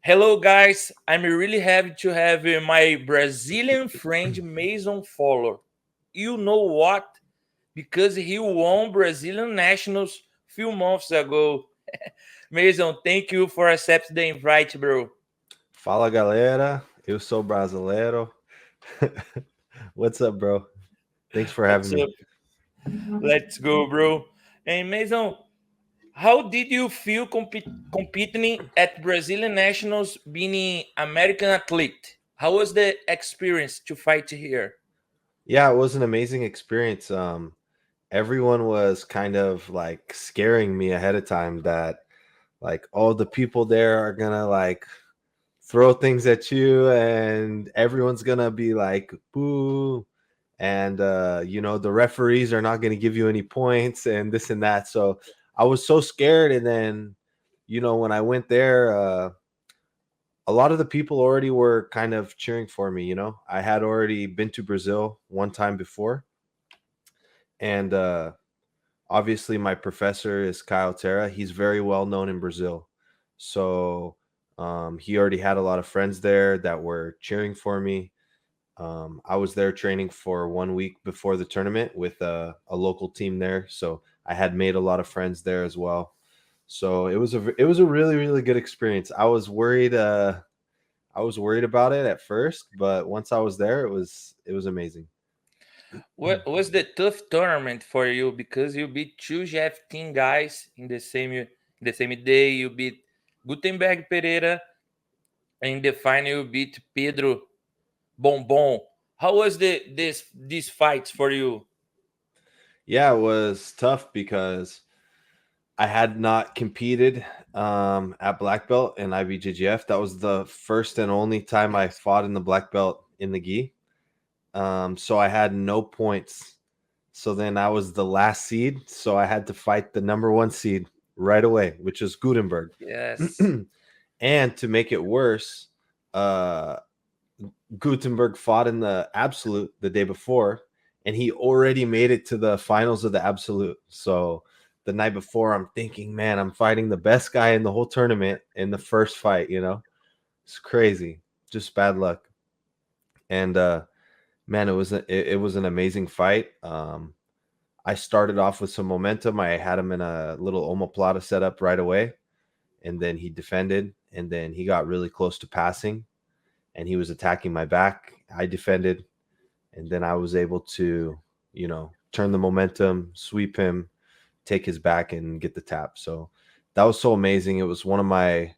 Hello, guys. I'm really happy to have my Brazilian friend Mason Fowler. You know what? Because he won Brazilian Nationals few months ago. Mason, thank you for accepting the invite, bro. Fala galera, eu sou brasileiro. What's up, bro? Thanks for having What's me. up? Let's go, bro. And Mason, how did you feel competing at Brazilian Nationals being an American athlete? How was the experience to fight here? Yeah, it was an amazing experience. Everyone was kind of like scaring me ahead of time that like all the people there are gonna like throw things at you and everyone's gonna be like boo and the referees are not gonna give you any points and this and that. So I was so scared, and then when I went there, a lot of the people already were kind of cheering for me. I had already been to Brazil one time before, and obviously my professor is Caio Terra. He's very well known in Brazil, so he already had a lot of friends there that were cheering for me. I was there training for 1 week before the tournament with a local team there, so I had made a lot of friends there as well. So it was a really really good experience. I was worried about it at first, but once I was there, it was amazing. What was the tough tournament for you because you beat two GF guys in the same day? You beat Gutenberg Pereira, and in the final you beat Pedro Bombom. How was these fights for you? Yeah, it was tough because I had not competed at black belt in IBJJF. That was the first and only time I fought in the black belt in the gi. So I had no points. So then I was the last seed. So I had to fight the number one seed right away, which is Gutenberg. Yes. And to make it worse, uh, Gutenberg fought in the absolute the day before, and he already made it to the finals of the absolute. So the night before, I'm thinking, man, I'm fighting the best guy in the whole tournament in the first fight. It's crazy, just bad luck. And man, it was an amazing fight. I started off with some momentum. I had him in a little omoplata setup right away, and then he defended, and then he got really close to passing, and he was attacking my back. I defended, and then I was able to, turn the momentum, sweep him, take his back, and get the tap. So that was so amazing. It was one of my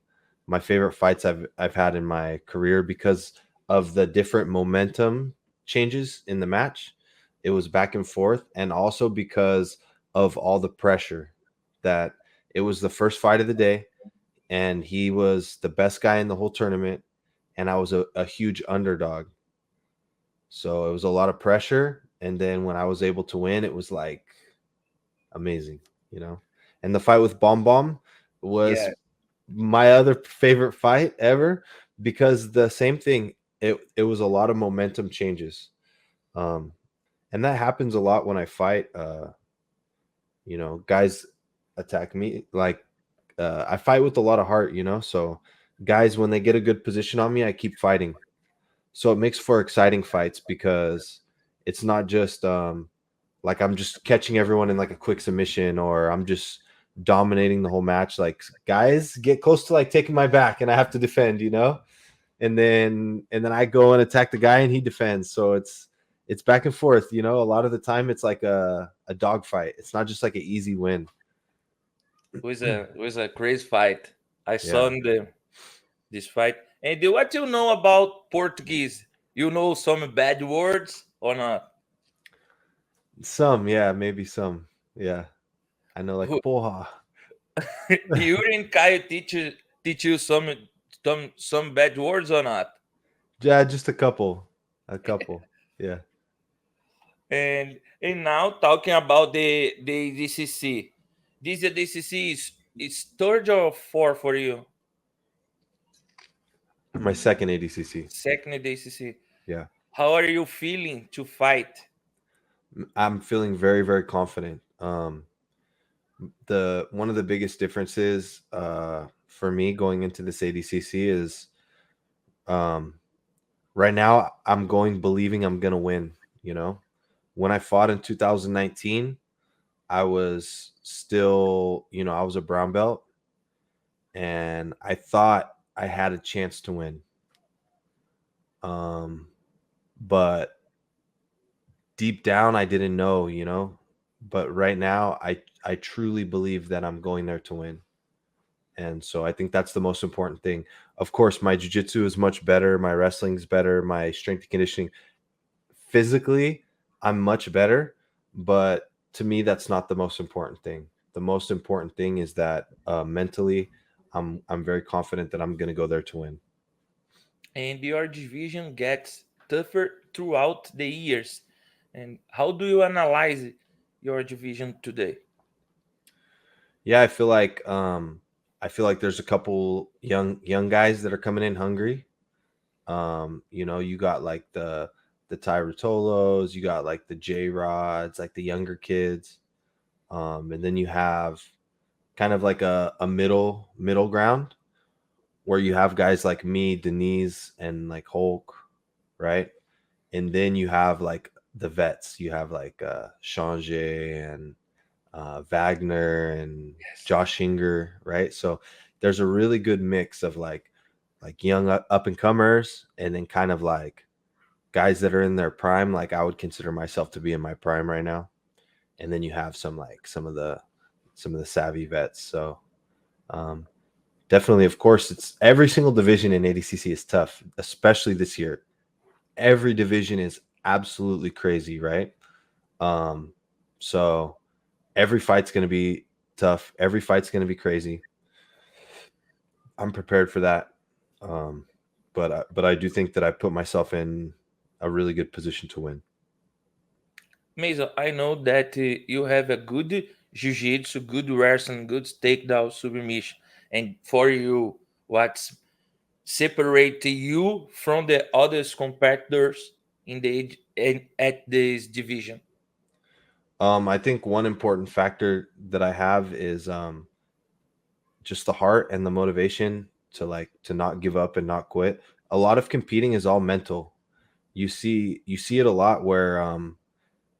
favorite fights I've had in my career because of the different momentum changes in the match. It was back and forth, and also because of all the pressure that it was the first fight of the day, and he was the best guy in the whole tournament, and I was a huge underdog. So it was a lot of pressure. And then when I was able to win, it was like amazing. And the fight with Bomb Bomb was Yeah. my other favorite fight ever because the same thing. It was a lot of momentum changes. Um, and that happens a lot when I fight. Guys attack me. Like I fight with a lot of heart. So guys, when they get a good position on me, I keep fighting. So it makes for exciting fights because it's not just like I'm just catching everyone in like a quick submission, or I'm just dominating the whole match. Like guys get close to like taking my back and I have to defend. And then I go and attack the guy and he defends. So it's back and forth. A lot of the time it's like a dog fight. It's not just like an easy win. It was a crazy fight. I saw Yeah. in this fight. And what you know about Portuguese? You know some bad words or not? Some, yeah, maybe some. Yeah. I know like Who- porra. you and Caio teach you some bad words or not? Yeah, just a couple. A couple. Yeah. And now talking about the ADCC. This ADCC is third or fourth for you? My second ADCC. Second ADCC. Yeah. How are you feeling to fight? I'm feeling very, very confident. The one of the biggest differences for me going into this ADCC is right now I'm going believing I'm going to win, you know. When I fought in 2019, I was still, you know, I was a brown belt and I thought I had a chance to win. But deep down I didn't know, you know. But right now I truly believe that I'm going there to win. And so I think that's the most important thing. Of course, my jiu-jitsu is much better, my wrestling's better, my strength and conditioning. Physically, I'm much better, but to me that's not the most important thing. The most important thing is that mentally I'm very confident that I'm going to go there to win. And your division gets tougher throughout the years. And how do you analyze your division today? Yeah, I feel like there's a couple young guys that are coming in hungry. You know, you got like the Ty Rutolos, you got like the J Rods, like the younger kids. And then you have kind of like a middle ground where you have guys like me, Denise, and like Hulk, right? And then you have like the vets. You have like Change and Wagner and Josh Hinger, right? So there's a really good mix of like young up and comers, and then kind of like guys that are in their prime. Like I would consider myself to be in my prime right now. And then you have some of the savvy vets. So definitely, of course, it's every single division in ADCC is tough, especially this year. Every division is absolutely crazy, right? So every fight's going to be tough. Every fight's going to be crazy. I'm prepared for that. But I do think that I put myself in a really good position to win. Mason, I know that you have a good jiu-jitsu, good wrestling, good takedown submission. And for you, what's separate you from the other competitors at this division? I think one important factor that I have is just the heart and the motivation to not give up and not quit. A lot of competing is all mental. You see it a lot where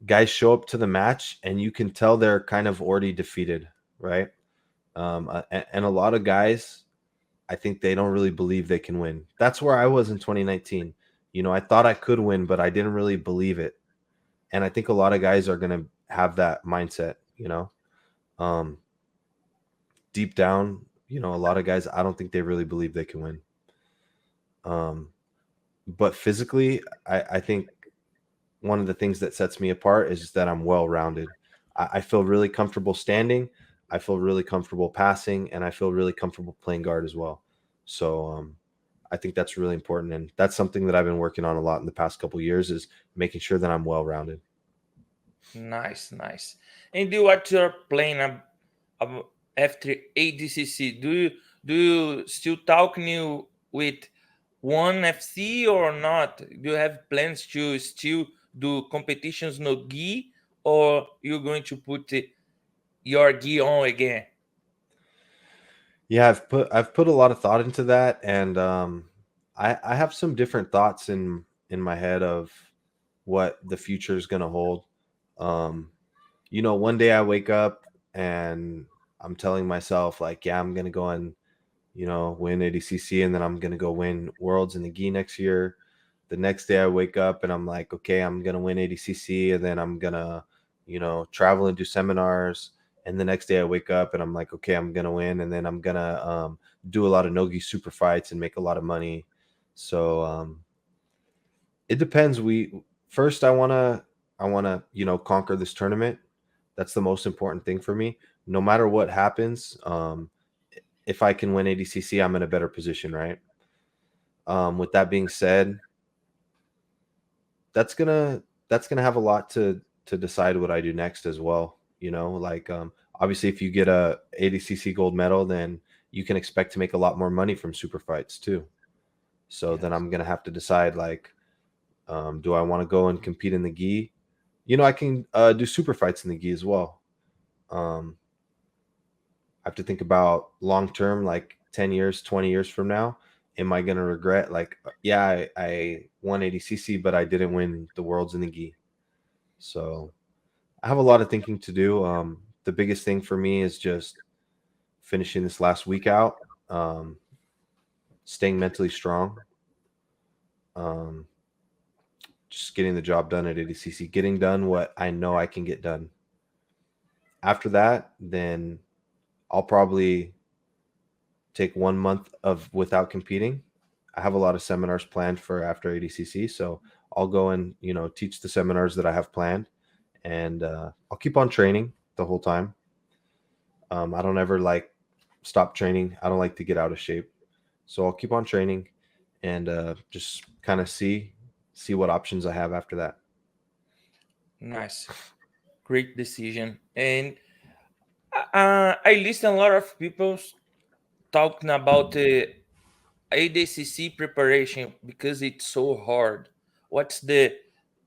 guys show up to the match and you can tell they're kind of already defeated, right? And a lot of guys, I think they don't really believe they can win. That's where I was in 2019. You know, I thought I could win, but I didn't really believe it. And I think a lot of guys are going to have that mindset, you know. Deep down, you know, a lot of guys, I don't think they really believe they can win. But physically, I think one of the things that sets me apart is that I'm well-rounded. I feel really comfortable standing. I feel really comfortable passing, and I feel really comfortable playing guard as well. So I think that's really important. And that's something that I've been working on a lot in the past couple of years, is making sure that I'm well-rounded. Nice. And what you're playing after ADCC? Do you still talking with one FC or not? Do you have plans to still do competitions no gi, or you're going to put your gi on again? Yeah, I've put a lot of thought into that, and I have some different thoughts in my head of what the future is going to hold. You know, one day I wake up and I'm telling myself like, yeah, I'm going to go and, you know, win ADCC, and then I'm going to go win Worlds in the gi next year. The next day I wake up and I'm like, okay, I'm going to win ADCC, and then I'm going to, you know, travel and do seminars. And the next day I wake up and I'm like, okay, I'm going to win, and then I'm going to do a lot of no-gi super fights and make a lot of money. So it depends. I want to, you know, conquer this tournament. That's the most important thing for me. No matter what happens, if I can win ADCC, I'm in a better position, right? With that being said, that's gonna have a lot to decide what I do next as well. You know, like obviously if you get a ADCC gold medal, then you can expect to make a lot more money from super fights too. So then I'm gonna have to decide, like, do I want to go and compete in the gi? You know, I can do super fights in the gi as well. I have to think about long term, like 10 years, 20 years from now, am I going to regret like, yeah, I won ADCC, but I didn't win the worlds in the gi. So I have a lot of thinking to do. The biggest thing for me is just finishing this last week out, staying mentally strong, just getting the job done at ADCC, getting done what I know I can get done. After that, then I'll probably take 1 month of without competing. I have a lot of seminars planned for after ADCC, so I'll go and teach the seminars that I have planned, and I'll keep on training the whole time. I don't ever like stop training. I don't like to get out of shape, so I'll keep on training and just kind of see what options I have after that. Nice, great decision. And I listen a lot of people talking about the ADCC preparation because it's so hard. What's the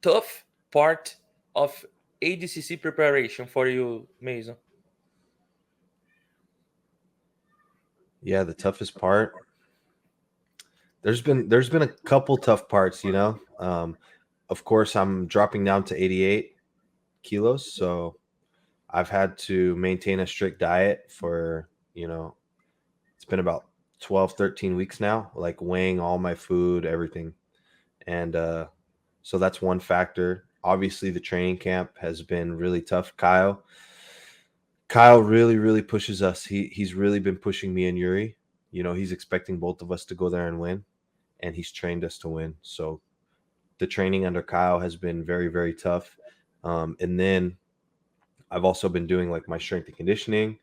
tough part of ADCC preparation for you, Mason? Yeah, the toughest part. There's been a couple tough parts, Of course, I'm dropping down to 88 kilos, so I've had to maintain a strict diet for, it's been about 12, 13 weeks now, like weighing all my food, everything. And so that's one factor. Obviously, the training camp has been really tough. Kyle really, really pushes us. He's really been pushing me and Yuri. He's expecting both of us to go there and win, and he's trained us to win. So the training under Kyle has been very, very tough. And then I've also been doing like my strength and conditioning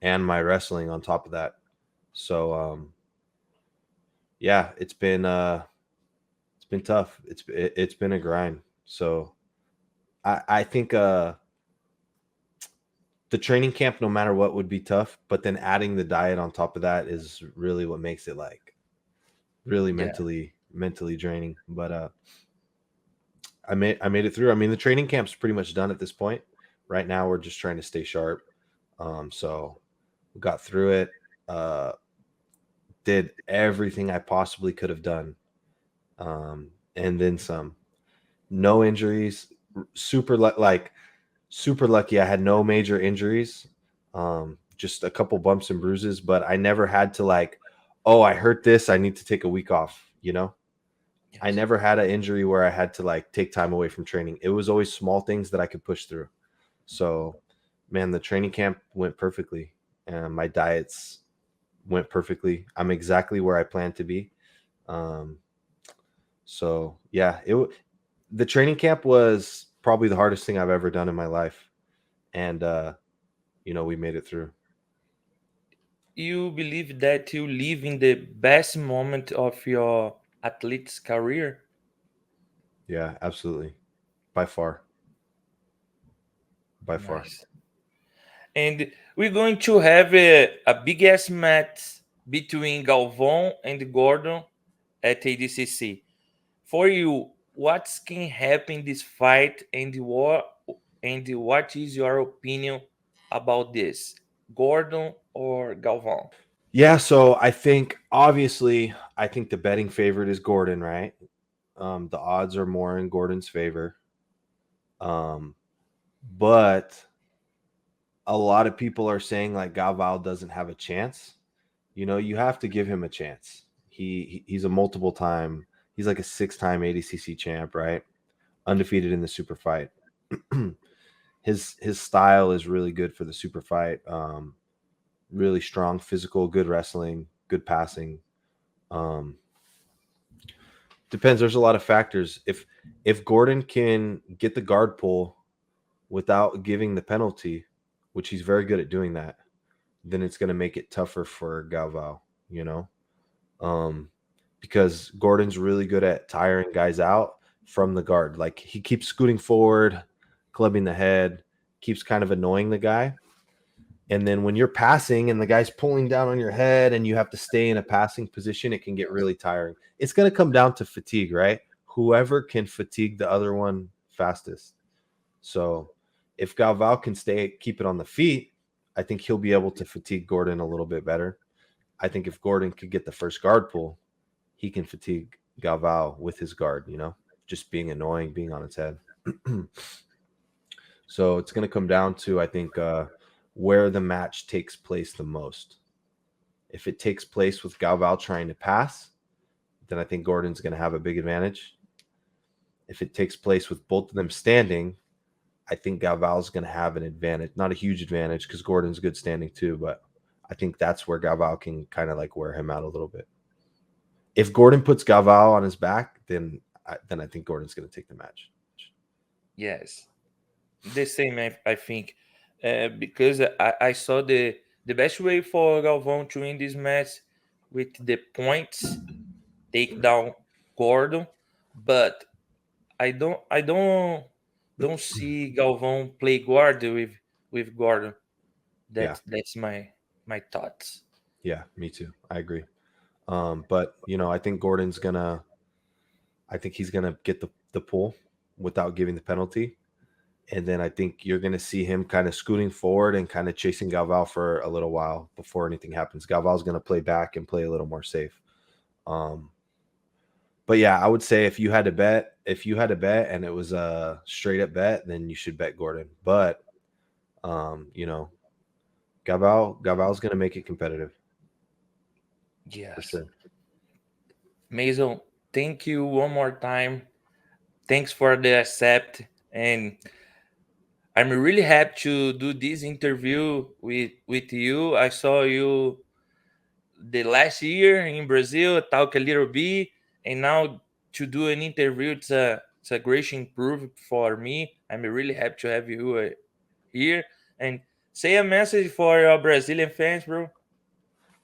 and my wrestling on top of that. So yeah, it's been tough. It's been a grind. So I think the training camp, no matter what, would be tough, but then adding the diet on top of that is really what makes it like really mentally draining. But I made it through. I mean, the training camp's pretty much done at this point. Right now, we're just trying to stay sharp. So we got through it. Did everything I possibly could have done, and then some. No injuries. Super lucky. I had no major injuries. Just a couple bumps and bruises, but I never had to like, oh, I hurt this, I need to take a week off. Yes. I never had an injury where I had to like take time away from training. It was always small things that I could push through. So, man, the training camp went perfectly, and my diets went perfectly. I'm exactly where I planned to be. So yeah, the training camp was probably the hardest thing I've ever done in my life, and we made it through. You believe that you live in the best moment of your athlete's career? Yeah, absolutely. By far. And we're going to have a big ass match between Galvão and Gordon at ADCC. For you, what can happen in this fight, and what is your opinion about this, Gordon or Galvão? Yeah, so I think the betting favorite is Gordon, right? The odds are more in Gordon's favor. But a lot of people are saying like Galvão doesn't have a chance. You have to give him a chance. He's a multiple time. He's like a 6-time ADCC champ, right? Undefeated in the super fight. His style is really good for the super fight. Really strong physical, good wrestling, good passing. Depends. There's a lot of factors. If Gordon can get the guard pull without giving the penalty, which he's very good at doing that, then it's going to make it tougher for Galvão, because Gordon's really good at tiring guys out from the guard. Like he keeps scooting forward, clubbing the head, keeps kind of annoying the guy. And then when you're passing and the guy's pulling down on your head and you have to stay in a passing position, it can get really tiring. It's going to come down to fatigue, right? Whoever can fatigue the other one fastest. So if Galvão can keep it on the feet, I think he'll be able to fatigue Gordon a little bit better. I think if Gordon could get the first guard pull, he can fatigue Galvao with his guard, just being annoying, being on its head. So it's going to come down to, I think, where the match takes place the most. If it takes place with Galvao trying to pass, then I think Gordon's going to have a big advantage. If it takes place with both of them standing, I think Galvao's going to have an advantage. Not a huge advantage because Gordon's good standing too, but I think that's where Galvao can kind of like wear him out a little bit. If Gordon puts Galvao on his back, then I think Gordon's going to take the match. Yes, the same, I think, because I saw the best way for Galvão to win this match with the points, take down Gordon, but I don't see Galvão play guard with Gordon. That's my thoughts. Yeah, me too. I agree. But I think he's gonna get the pull without giving the penalty. And then I think you're going to see him kind of scooting forward and kind of chasing Galvao for a little while before anything happens. Galvao's going to play back and play a little more safe. But yeah, I would say if you had to bet and it was a straight up bet, then you should bet Gordon. But, Galvao's going to make it competitive. Yes. For sure. Mason, thank you one more time. Thanks for the accept. And I'm really happy to do this interview with you. I saw you the last year in Brazil, talk a little bit, and now to do an interview, it's a great improvement for me. I'm really happy to have you here. And say a message for your Brazilian fans, bro.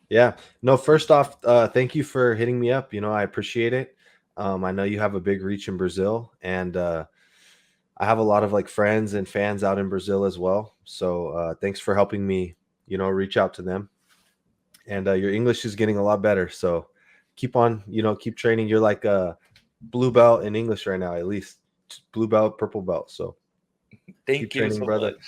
Yeah. No, first off, thank you for hitting me up. I appreciate it. I know you have a big reach in Brazil, and I have a lot of like friends and fans out in Brazil as well. So thanks for helping me, reach out to them. And your English is getting a lot better. So keep on, keep training. You're like a blue belt in English right now, at least blue belt, purple belt. So thank you so brother. much.